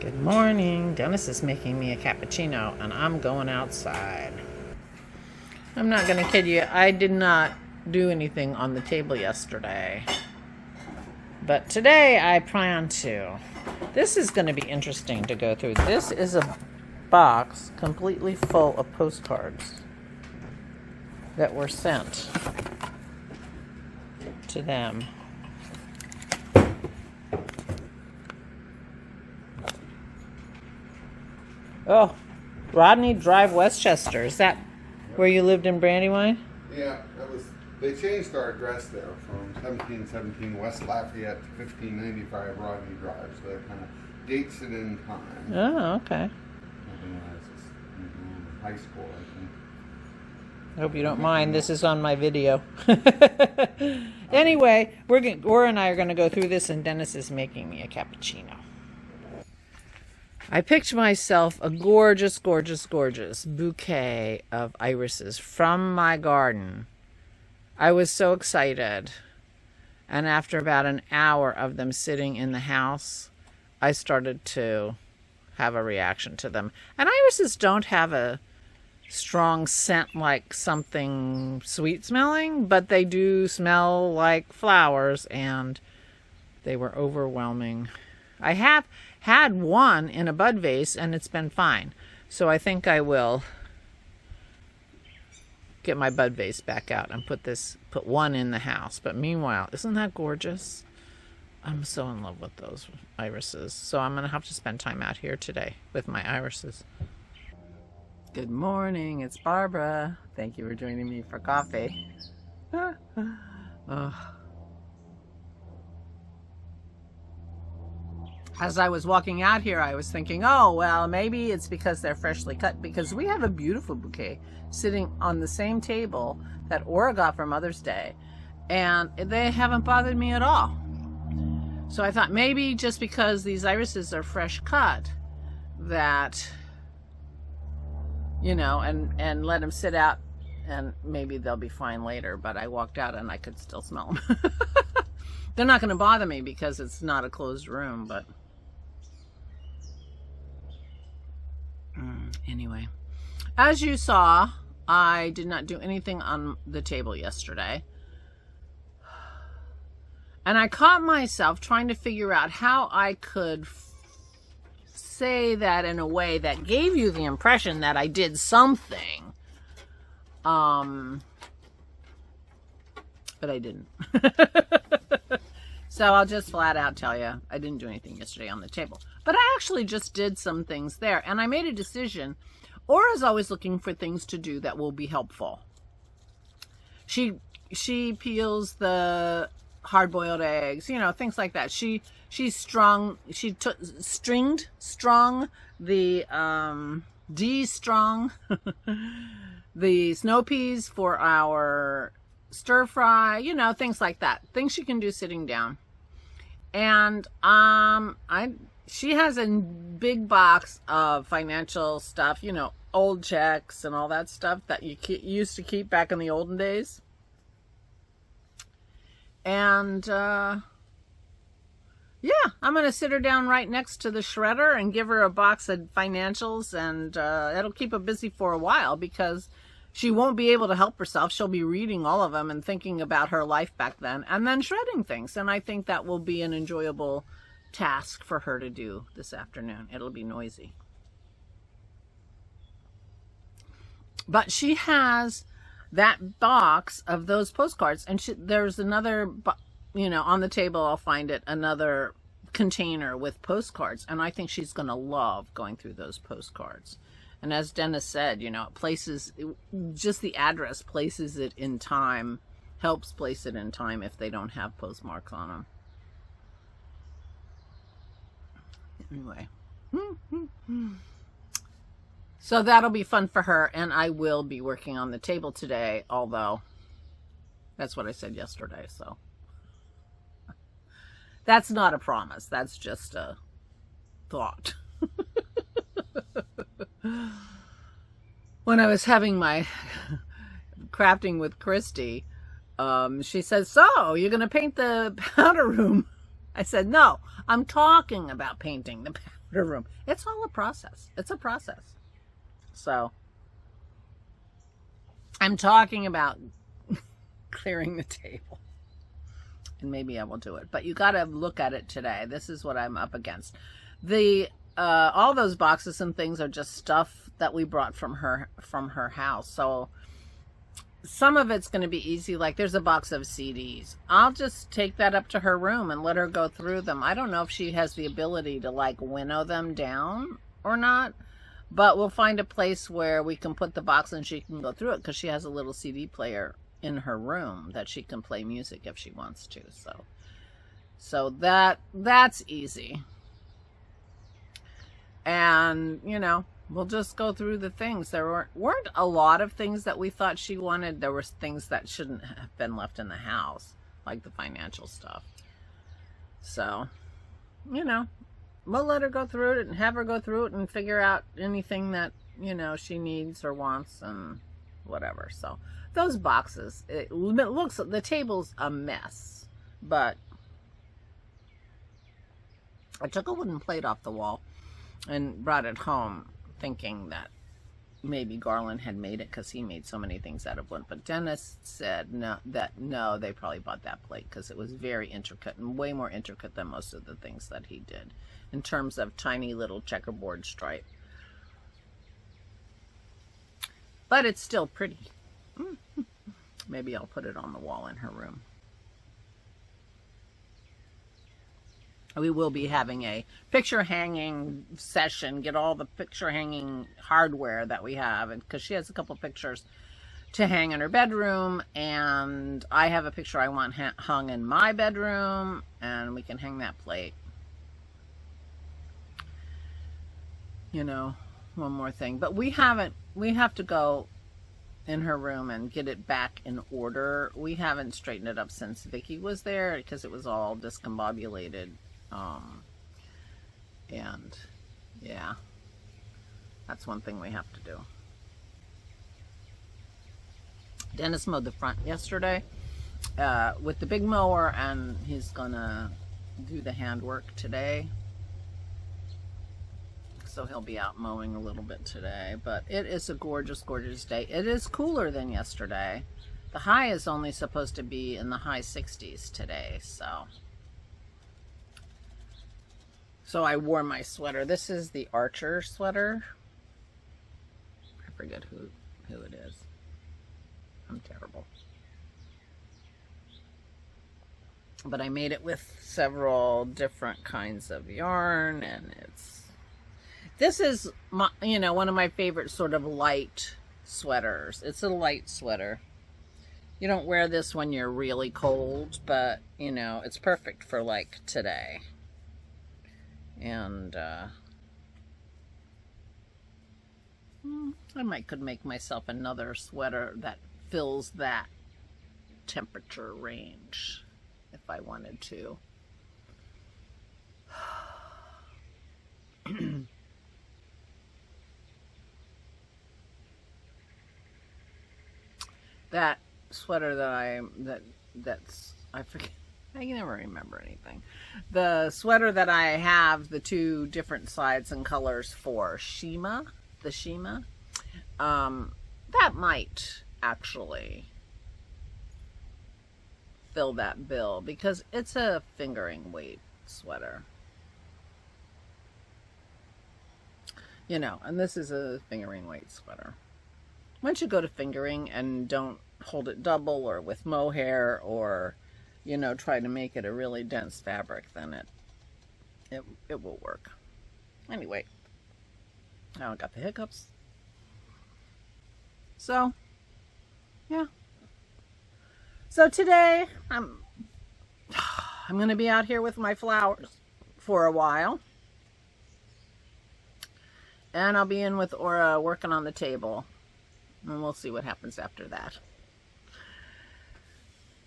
Good morning. Dennis is making me a cappuccino and I'm going outside. I'm not going to kid you. I did not do anything on the table yesterday. But today I plan to. This is going to be interesting to go through. This is a box completely full of postcards that were sent to them. Oh, Rodney Drive, Westchester. Is that where you lived in Brandywine? Yeah, that was. They changed our address there from 1717 West Lafayette to 1595 Rodney Drive, so that kind of dates it in time. Oh, okay. When I was in high school, I think. I hope you don't mind. This is on my video. Anyway, Laura and I are going to go through this, and Dennis is making me a cappuccino. I picked myself a gorgeous, gorgeous, gorgeous bouquet of irises from my garden. I was so excited. And after about an hour of them sitting in the house, I started to have a reaction to them. And irises don't have a strong scent like something sweet smelling, but they do smell like flowers, and they were overwhelming. I have had one in a bud vase and it's been fine. So I think I will get my bud vase back out and put one in the house. But meanwhile, isn't that gorgeous? I'm so in love with those irises. So I'm going to have to spend time out here today with my irises. Good morning, it's Barbara. Thank you for joining me for coffee. As I was walking out here, I was thinking, oh, well, maybe it's because they're freshly cut, because we have a beautiful bouquet sitting on the same table that Aura got for Mother's Day, and they haven't bothered me at all. So I thought maybe just because these irises are fresh cut, that, you know, and let them sit out, and maybe they'll be fine later. But I walked out and I could still smell them. They're not going to bother me because it's not a closed room, but anyway, as you saw, I did not do anything on the table yesterday. And I caught myself trying to figure out how I could say that in a way that gave you the impression that I did something. But I didn't. So I'll just flat out tell you, I didn't do anything yesterday on the table. But I actually just did some things there. And I made a decision. Aura's always looking for things to do that will be helpful. She peels the hard-boiled eggs, you know, things like that. She strung the de-strung the snow peas for our stir fry, you know, things like that. Things she can do sitting down. And she has a big box of financial stuff, you know, old checks and all that stuff that you used to keep back in the olden days. And yeah, I'm going to sit her down right next to the shredder and give her a box of financials, and it'll keep her busy for a while because she won't be able to help herself. She'll be reading all of them and thinking about her life back then and then shredding things. And I think that will be an enjoyable task for her to do this afternoon. It'll be noisy. But she has that box of those postcards, and there's another, you know, on the table, I'll find it, another container with postcards. And I think she's going to love going through those postcards. And as Dennis said, you know, it places, just the address places it in time, helps place it in time if they don't have postmarks on them. Anyway. So that'll be fun for her, and I will be working on the table today, although that's what I said yesterday, so. That's not a promise. That's just a thought. When I was having my crafting with Christy, she said, so, you're going to paint the powder room? I said, no, I'm talking about painting the powder room. It's all a process. It's a process. So I'm talking about clearing the table. And maybe I will do it. But you got to look at it today. This is what I'm up against. All those boxes and things are just stuff that we brought from her house. So some of it's going to be easy. Like there's a box of CDs. I'll just take that up to her room and let her go through them. I don't know if she has the ability to like winnow them down or not, but we'll find a place where we can put the box and she can go through it because she has a little CD player in her room that she can play music if she wants to. So that's easy. And, you know, we'll just go through the things. There weren't a lot of things that we thought she wanted. There were things that shouldn't have been left in the house, like the financial stuff. So, you know, we'll let her go through it and have her go through it and figure out anything that, you know, she needs or wants and whatever. So those boxes, it looks, the table's a mess, but I took a wooden plate off the wall and brought it home thinking that maybe Garland had made it because he made so many things out of wood. But Dennis said no, they probably bought that plate because it was very intricate and way more intricate than most of the things that he did in terms of tiny little checkerboard stripe. But it's still pretty. Maybe I'll put it on the wall in her room. We will be having a picture hanging session, get all the picture hanging hardware that we have, and because she has a couple pictures to hang in her bedroom, and I have a picture I want hung in my bedroom, and we can hang that plate. You know, one more thing, but we have to go in her room and get it back in order. We haven't straightened it up since Vicky was there because it was all discombobulated. And yeah, that's one thing we have to do. Dennis mowed the front yesterday with the big mower, and he's gonna do the handwork today. So he'll be out mowing a little bit today, but it is a gorgeous, gorgeous day. It is cooler than yesterday. The high is only supposed to be in the high 60s today, So I wore my sweater. This is the Archer sweater. I forget who it is. I'm terrible. But I made it with several different kinds of yarn, and this is my, you know, one of my favorite sort of light sweaters. It's a light sweater. You don't wear this when you're really cold, but you know, it's perfect for like today. And I could make myself another sweater that fills that temperature range if I wanted to. That sweater that I forget. I can never remember anything. The sweater that I have, the two different sides and colors for Shima, that might actually fill that bill because it's a fingering weight sweater. You know, and this is a fingering weight sweater. Once you go to fingering and don't hold it double or with mohair or, you know, try to make it a really dense fabric, then it will work. Anyway, now I got the hiccups. So, yeah. So today I'm going to be out here with my flowers for a while. And I'll be in with Aura working on the table. And we'll see what happens after that.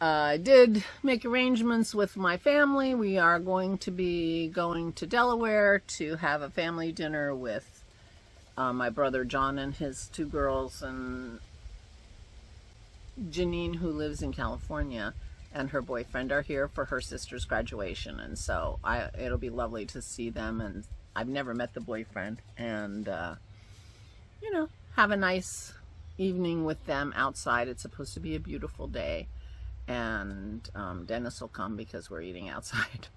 I did make arrangements with my family. We are going to be going to Delaware to have a family dinner with my brother John and his two girls, and Janine, who lives in California. and her boyfriend are here for her sister's graduation, and so it'll be lovely to see them. And I've never met the boyfriend, and you know, have a nice evening with them outside. It's supposed to be a beautiful day, and Dennis will come because we're eating outside.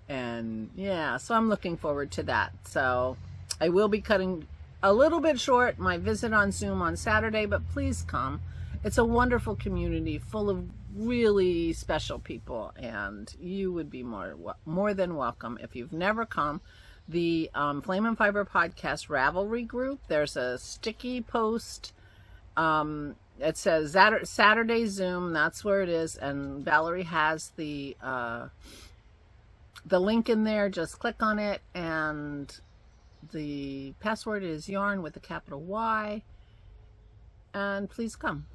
And yeah, so I'm looking forward to that. So I will be cutting a little bit short my visit on Zoom on Saturday, but please come. It's a wonderful community full of really special people, and you would be more than welcome if you've never come. The Flame and Fiber Podcast Ravelry group, there's a sticky post. It says Saturday Zoom, that's where it is, and Valerie has the link in there. Just click on it, and the password is yarn with a capital Y, and please come.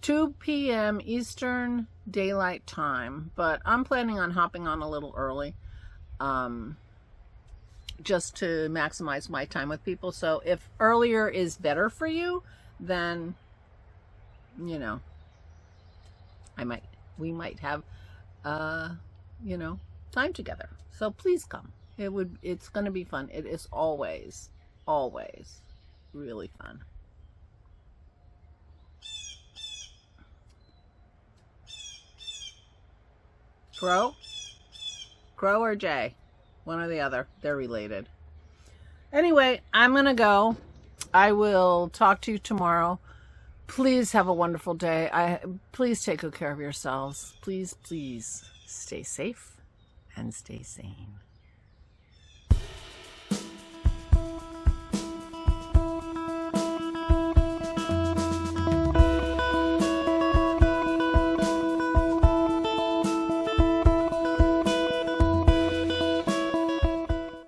2 p.m. Eastern Daylight Time, but I'm planning on hopping on a little early, just to maximize my time with people. So if earlier is better for you, then, you know, we might have, you know, time together. So please come. It's going to be fun. It is always really fun. Crow or Jay, one or the other. They're related. Anyway, I'm gonna go. I will talk to you tomorrow. Please have a wonderful day. Please take good care of yourselves. Please stay safe and stay sane.